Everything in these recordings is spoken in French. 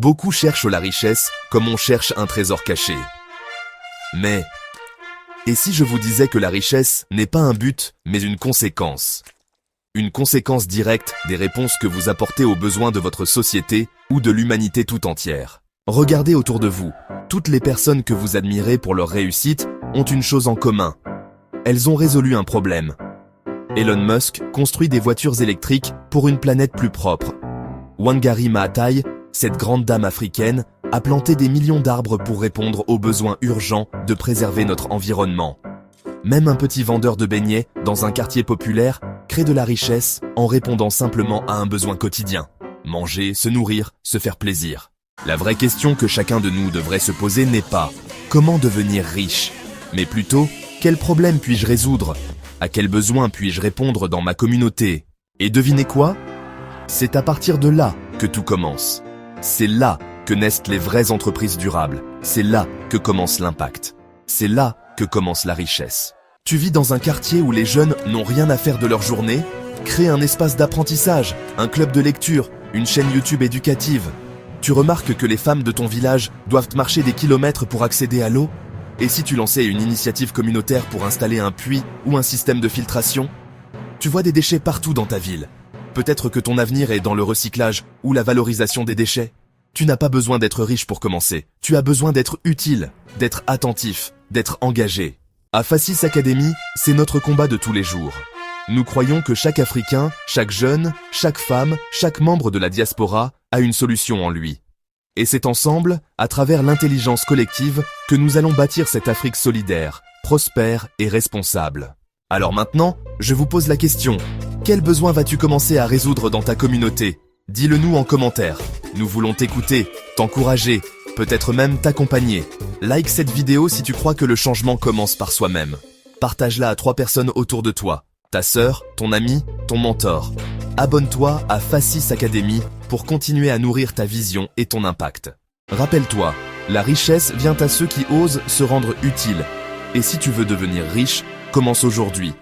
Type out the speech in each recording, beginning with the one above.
Beaucoup cherchent la richesse comme on cherche un trésor caché. Mais, et si je vous disais que la richesse n'est pas un but, mais une conséquence? Une conséquence directe des réponses que vous apportez aux besoins de votre société ou de l'humanité tout entière. Regardez autour de vous. Toutes les personnes que vous admirez pour leur réussite ont une chose en commun. Elles ont résolu un problème. Elon Musk construit des voitures électriques pour une planète plus propre. Wangari Maathai, cette grande dame africaine, a planté des millions d'arbres pour répondre aux besoins urgents de préserver notre environnement. Même un petit vendeur de beignets dans un quartier populaire crée de la richesse en répondant simplement à un besoin quotidien. Manger, se nourrir, se faire plaisir. La vraie question que chacun de nous devrait se poser n'est pas « Comment devenir riche ?», mais plutôt « Quel problème puis-je résoudre ? À quel besoin puis-je répondre dans ma communauté ?» Et devinez quoi ? C'est à partir de là que tout commence. C'est là que naissent les vraies entreprises durables. C'est là que commence l'impact. C'est là que commence la richesse. Tu vis dans un quartier où les jeunes n'ont rien à faire de leur journée? Crée un espace d'apprentissage, un club de lecture, une chaîne YouTube éducative. Tu remarques que les femmes de ton village doivent marcher des kilomètres pour accéder à l'eau? Et si tu lançais une initiative communautaire pour installer un puits ou un système de filtration? Tu vois des déchets partout dans ta ville. Peut-être que ton avenir est dans le recyclage ou la valorisation des déchets. Tu n'as pas besoin d'être riche pour commencer. Tu as besoin d'être utile, d'être attentif, d'être engagé. À Fassis Academy, c'est notre combat de tous les jours. Nous croyons que chaque Africain, chaque jeune, chaque femme, chaque membre de la diaspora a une solution en lui. Et c'est ensemble, à travers l'intelligence collective, que nous allons bâtir cette Afrique solidaire, prospère et responsable. Alors maintenant, je vous pose la question. Quel besoin vas-tu commencer à résoudre dans ta communauté? Dis-le nous en commentaire. Nous voulons t'écouter, t'encourager, peut-être même t'accompagner. Like cette vidéo si tu crois que le changement commence par soi-même. Partage-la à 3 personnes autour de toi. Ta sœur, ton ami, ton mentor. Abonne-toi à Fassis Academy pour continuer à nourrir ta vision et ton impact. Rappelle-toi, la richesse vient à ceux qui osent se rendre utiles. Et si tu veux devenir riche, commence aujourd'hui,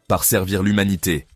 par servir l'humanité.